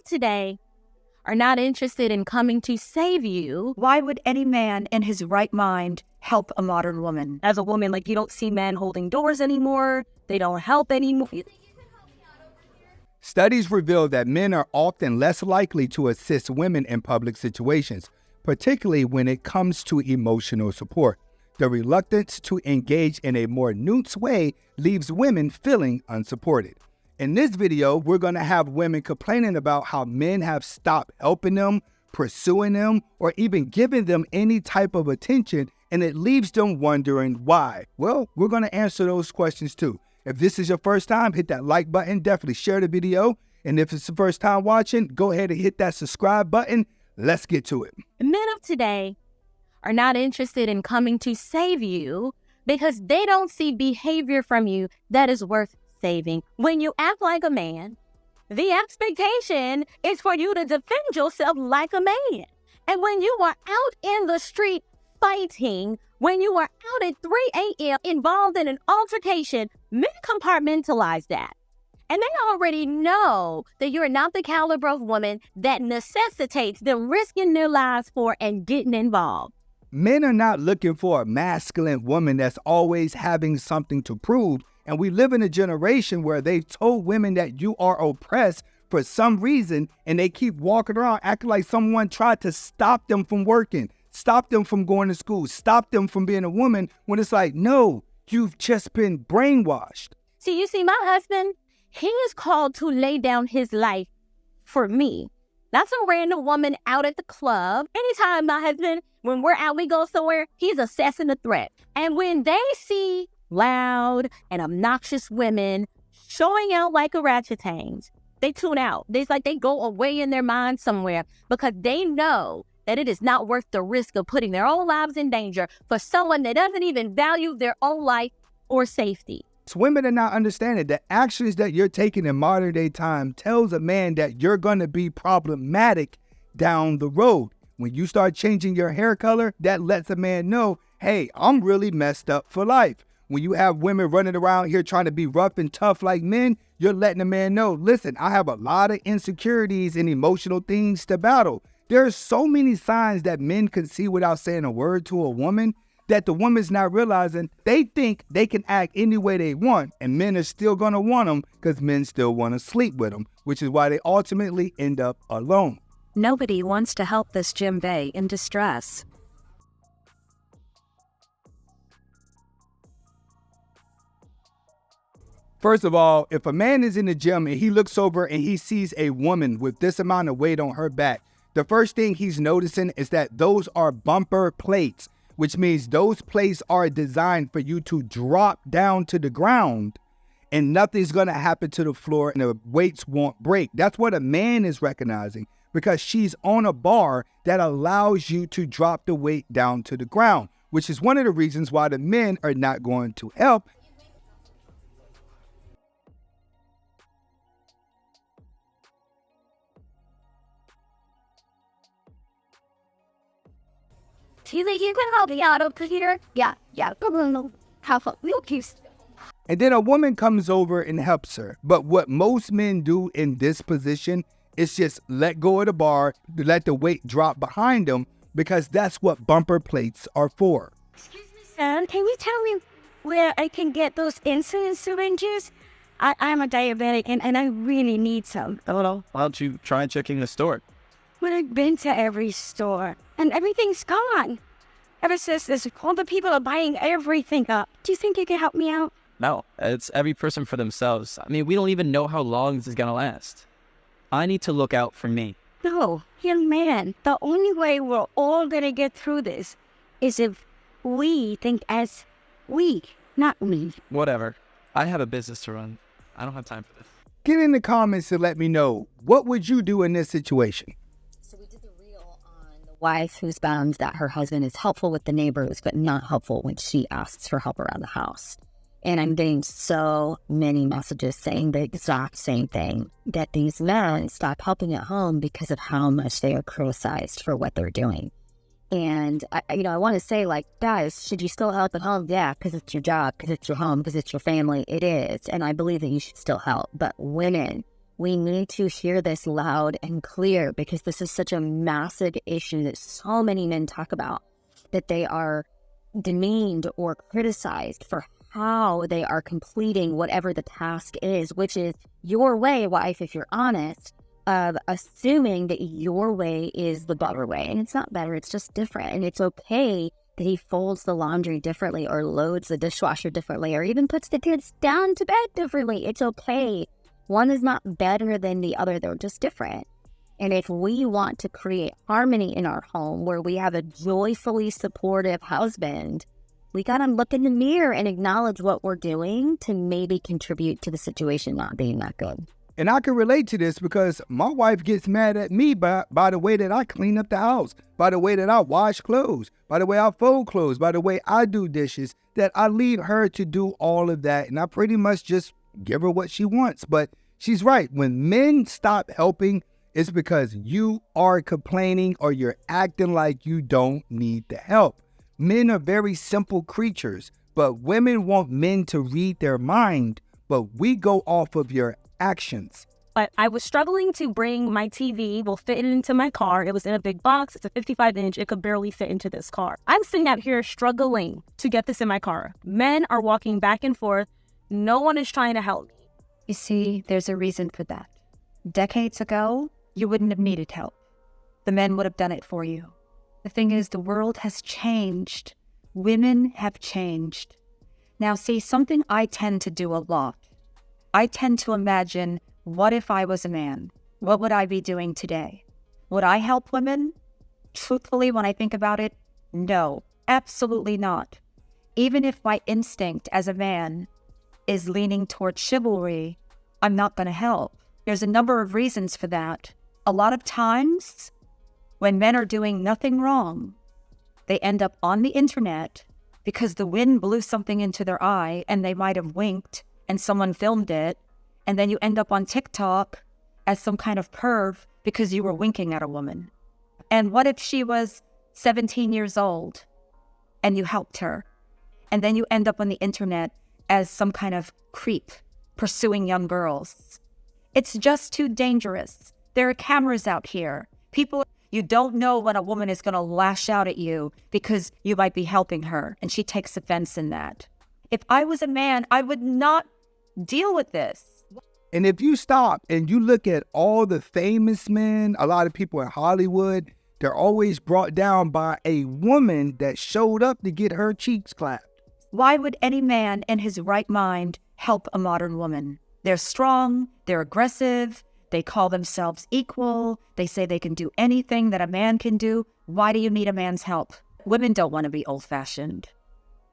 today are not interested in coming to save you. Why would any man in his right mind help a modern woman? As a woman, like, you don't see men holding doors anymore. They don't help anymore. Studies reveal that men are often less likely to assist women in public situations, particularly when it comes to emotional support. The reluctance to engage in a more nuanced way leaves women feeling unsupported. In this video, we're going to have women complaining about how men have stopped helping them, pursuing them, or even giving them any type of attention, and it leaves them wondering why. Well, we're going to answer those questions too. If this is your first time, hit that like button, definitely share the video. And if it's the first time watching, go ahead and hit that subscribe button. Let's get to it. Men of today are not interested in coming to save you because they don't see behavior from you that is worth saving. When you act like a man, the expectation is for you to defend yourself like a man. And when you are out in the street fighting, when you are out at 3 a.m. involved in an altercation, men compartmentalize that. And they already know that you're not the caliber of woman that necessitates them risking their lives for and getting involved. Men are not looking for a masculine woman that's always having something to prove. And we live in a generation where they've told women that you are oppressed for some reason, and they keep walking around acting like someone tried to stop them from working, stop them from going to school, stop them from being a woman, when it's like, no, you've just been brainwashed. See, you see, my husband, he is called to lay down his life for me. Not some random woman out at the club. Anytime my husband, when we're out, we go somewhere, he's assessing the threat. And when they see loud and obnoxious women showing out like orangutans, they tune out. It's like they go away in their mind somewhere because they know that it is not worth the risk of putting their own lives in danger for someone that doesn't even value their own life or safety. Women are not understanding the actions that you're taking in modern day time tells a man that you're going to be problematic down the road. When you start changing your hair color, that lets a man know, hey, I'm really messed up for life. When you have women running around here trying to be rough and tough like men, you're letting a man know, listen, I have a lot of insecurities and emotional things to battle. There are so many signs that men can see without saying a word to a woman that the woman's not realizing. They think they can act any way they want, and men are still going to want them because men still want to sleep with them, which is why they ultimately end up alone. Nobody wants to help this Jim Bay in distress. First of all, if a man is in the gym and he looks over and he sees a woman with this amount of weight on her back, the first thing he's noticing is that those are bumper plates, which means those plates are designed for you to drop down to the ground and nothing's going to happen to the floor and the weights won't break. That's what a man is recognizing, because she's on a bar that allows you to drop the weight down to the ground, which is one of the reasons why the men are not going to help. Do you think you can help me out over here? Yeah. Come on, have fun. We'll keep. And then a woman comes over and helps her. But what most men do in this position is just let go of the bar, let the weight drop behind them, because that's what bumper plates are for. Excuse me, sir. Can you tell me where I can get those insulin syringes? I'm a diabetic and I really need some. Hello. Why don't you try checking the store? Well, I've been to every store and everything's gone. Ever since this, all the people are buying everything up. Do you think you can help me out? No, it's every person for themselves. I mean, we don't even know how long this is going to last. I need to look out for me. No, young man, the only way we're all going to get through this is if we think as we, not me. Whatever. I have a business to run. I don't have time for this. Get in the comments to let me know, what would you do in this situation? So we did the reel on the wife who's found that her husband is helpful with the neighbors, but not helpful when she asks for help around the house. And I'm getting so many messages saying the exact same thing, that these men stop helping at home because of how much they are criticized for what they're doing. And, I want to say, like, guys, should you still help at home? Yeah, because it's your job, because it's your home, because it's your family. It is. And I believe that you should still help. But women, We need to hear this loud and clear because this is such a massive issue that so many men talk about, that they are demeaned or criticized for how they are completing whatever the task is, which is your way, wife, if you're honest, of assuming that your way is the better way. And it's not better, it's just different. And it's okay that he folds the laundry differently or loads the dishwasher differently or even puts the kids down to bed differently. It's okay. One is not better than the other. They're just different. And if we want to create harmony in our home where we have a joyfully supportive husband, we got to look in the mirror and acknowledge what we're doing to maybe contribute to the situation not being that good. And I can relate to this because my wife gets mad at me by the way that I clean up the house, by the way that I wash clothes, by the way I fold clothes, by the way I do dishes, that I leave her to do all of that. And I pretty much just give her what she wants. But she's right. When men stop helping, it's because you are complaining or you're acting like you don't need the help. Men are very simple creatures, but women want men to read their mind, but we go off of your actions. But I was struggling to bring my TV, fit it into my car. It was in a big box. It's a 55-inch. It could barely fit into this car. I'm sitting out here struggling to get this in my car. Men are walking back and forth. No one is trying to help me. You see, there's a reason for that. Decades ago, you wouldn't have needed help. The men would have done it for you. The thing is, the world has changed. Women have changed. Now, see, something I tend to do a lot. I tend to imagine, what if I was a man? What would I be doing today? Would I help women? Truthfully, when I think about it, no, absolutely not. Even if my instinct as a man is leaning towards chivalry, I'm not going to help. There's a number of reasons for that. A lot of times, when men are doing nothing wrong, they end up on the internet because the wind blew something into their eye and they might have winked and someone filmed it, and then you end up on TikTok as some kind of perv because you were winking at a woman. And what if she was 17 years old and you helped her? And then you end up on the internet as some kind of creep pursuing young girls. It's just too dangerous. There are cameras out here. You don't know when a woman is going to lash out at you because you might be helping her, and she takes offense in that. If I was a man, I would not deal with this. And if you stop and you look at all the famous men, a lot of people in Hollywood, they're always brought down by a woman that showed up to get her cheeks clapped. Why would any man in his right mind help a modern woman? They're strong, they're aggressive, they call themselves equal, they say they can do anything that a man can do. Why do you need a man's help? Women don't want to be old-fashioned.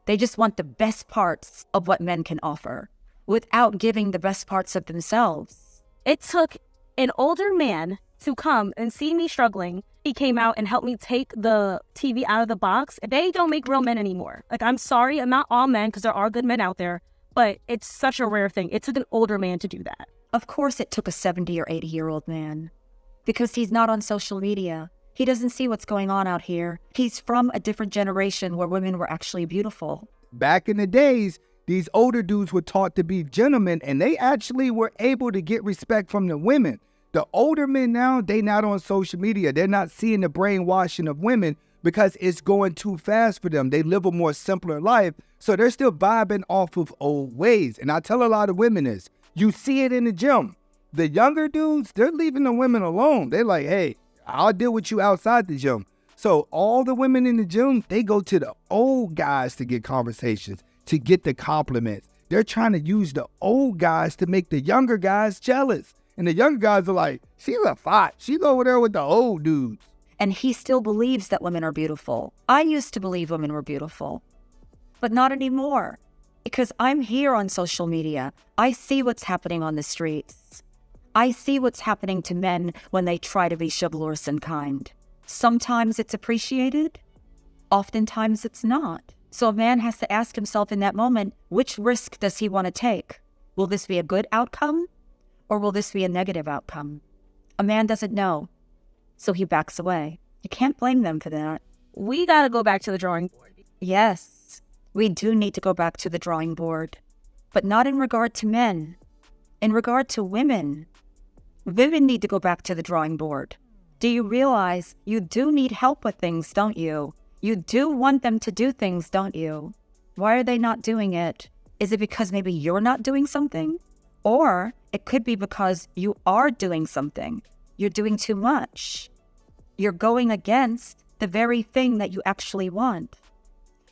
They just want the best parts of what men can offer without giving the best parts of themselves. It took an older man to come and see me struggling. He came out and helped me take the TV out of the box. They don't make real men anymore. Like, I'm sorry, I'm not all men because there are good men out there, but it's such a rare thing. It took an older man to do that. Of course it took a 70 or 80-year-old man because he's not on social media. He doesn't see what's going on out here. He's from a different generation where women were actually beautiful. Back in the days, these older dudes were taught to be gentlemen, and they actually were able to get respect from the women. The older men now, they not on social media. They're not seeing the brainwashing of women because it's going too fast for them. They live a more simpler life, so they're still vibing off of old ways. And I tell a lot of women this. You see it in the gym. The younger dudes, they're leaving the women alone. They're like, hey, I'll deal with you outside the gym. So all the women in the gym, they go to the old guys to get conversations, to get the compliments. They're trying to use the old guys to make the younger guys jealous. And the younger guys are like, she's a thought. She's over there with the old dudes. And he still believes that women are beautiful. I used to believe women were beautiful, but not anymore. Because I'm here on social media. I see what's happening on the streets. I see what's happening to men when they try to be chivalrous and kind. Sometimes it's appreciated. Oftentimes it's not. So a man has to ask himself in that moment, which risk does he want to take? Will this be a good outcome or will this be a negative outcome? A man doesn't know, so he backs away. You can't blame them for that. We got to go back to the drawing board. Yes, we do need to go back to the drawing board, but not in regard to men, in regard to women. Women need to go back to the drawing board. Do you realize you do need help with things, don't you? You do want them to do things, don't you? Why are they not doing it? Is it because maybe you're not doing something? Or it could be because you are doing something. You're doing too much. You're going against the very thing that you actually want.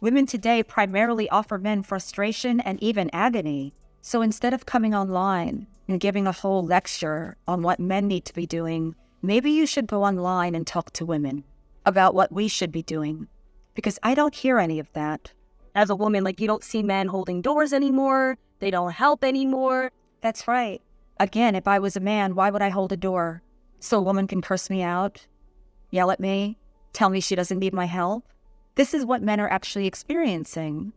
Women today primarily offer men frustration and even agony. So instead of coming online and giving a whole lecture on what men need to be doing, maybe you should go online and talk to women about what we should be doing. Because I don't hear any of that. As a woman, like, you don't see men holding doors anymore. They don't help anymore. That's right. Again, if I was a man, why would I hold a door? So a woman can curse me out, yell at me, tell me she doesn't need my help? This is what men are actually experiencing.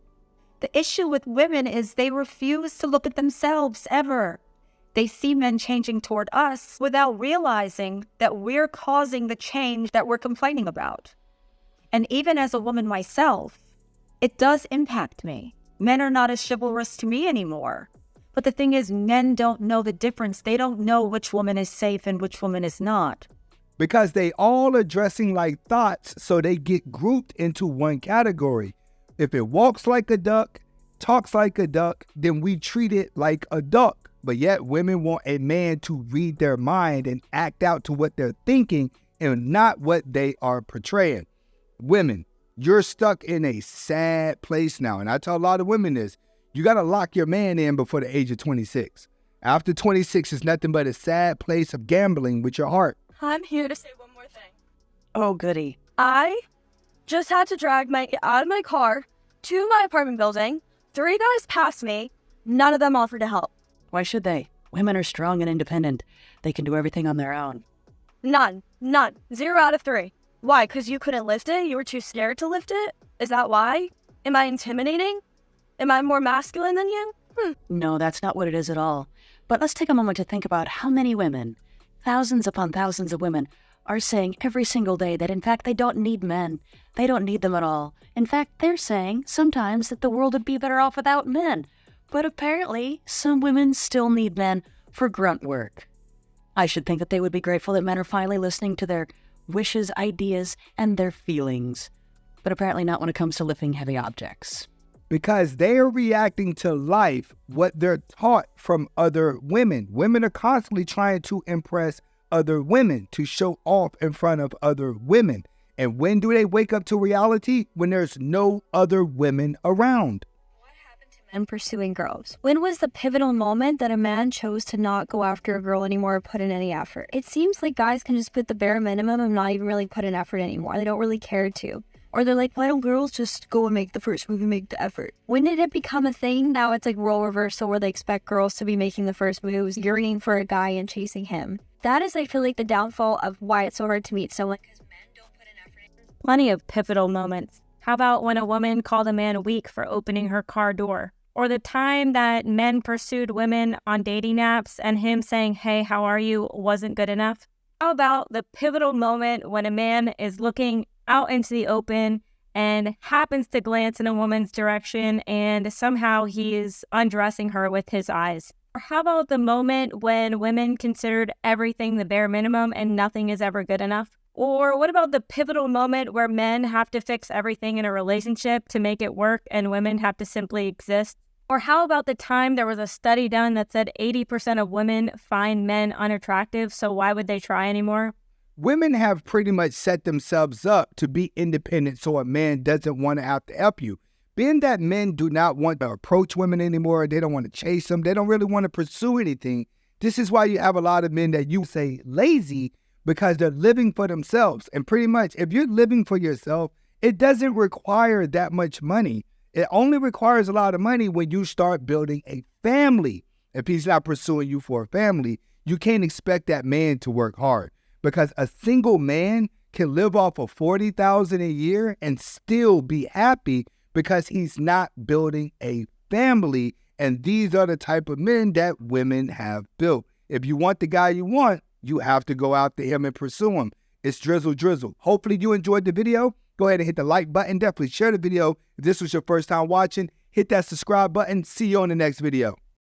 The issue with women is they refuse to look at themselves ever. They see men changing toward us without realizing that we're causing the change that we're complaining about. And even as a woman myself, it does impact me. Men are not as chivalrous to me anymore. But the thing is, men don't know the difference. They don't know which woman is safe and which woman is not. Because they all are dressing like thoughts, so they get grouped into one category. If it walks like a duck, talks like a duck, then we treat it like a duck. But yet women want a man to read their mind and act out to what they're thinking and not what they are portraying. Women, you're stuck in a sad place now. And I tell a lot of women this. You got to lock your man in before the age of 26. After 26 is nothing but a sad place of gambling with your heart. I'm here to say one more thing. Oh, goody. I just had to drag out of my car to my apartment building. 3 guys passed me. None of them offered to help. Why should they? Women are strong and independent. They can do everything on their own. None. 0 out of 3. Why? Because you couldn't lift it? You were too scared to lift it? Is that why? Am I intimidating? Am I more masculine than you? No, that's not what it is at all. But let's take a moment to think about how many women, thousands upon thousands of women, are saying every single day that in fact they don't need men. They don't need them at all. In fact, they're saying sometimes that the world would be better off without men. But apparently, some women still need men for grunt work. I should think that they would be grateful that men are finally listening to their wishes, ideas, and their feelings. But apparently not when it comes to lifting heavy objects. Because they are reacting to life, what they're taught from other women. Women are constantly trying to impress other women, to show off in front of other women. And when do they wake up to reality? When there's no other women around. What happened to men pursuing girls? When was the pivotal moment that a man chose to not go after a girl anymore or put in any effort? It seems like guys can just put the bare minimum and not even really put in effort anymore. They don't really care to. Or they're like, why don't girls just go and make the first move and make the effort? When did it become a thing? Now it's like role reversal where they expect girls to be making the first moves, yearning for a guy and chasing him. That is, I feel like, the downfall of why it's so hard to meet someone, because men don't put in effort. Plenty of pivotal moments. How about when a woman called a man weak for opening her car door? Or the time that men pursued women on dating apps and him saying, hey, how are you, wasn't good enough? How about the pivotal moment when a man is looking out into the open and happens to glance in a woman's direction and somehow he is undressing her with his eyes? Or how about the moment when women considered everything the bare minimum and nothing is ever good enough? Or what about the pivotal moment where men have to fix everything in a relationship to make it work and women have to simply exist? Or how about the time there was a study done that said 80% of women find men unattractive, so why would they try anymore? Women have pretty much set themselves up to be independent so a man doesn't want to have to help you. Being that men do not want to approach women anymore, they don't want to chase them, they don't really want to pursue anything. This is why you have a lot of men that you say lazy, because they're living for themselves. And pretty much, if you're living for yourself, it doesn't require that much money. It only requires a lot of money when you start building a family. If he's not pursuing you for a family, you can't expect that man to work hard. Because a single man can live off of $40,000 a year and still be happy because he's not building a family. And these are the type of men that women have built. If you want the guy you want, you have to go after him and pursue him. It's Drizzle. Hopefully you enjoyed the video. Go ahead and hit the like button. Definitely share the video. If this was your first time watching, hit that subscribe button. See you on the next video.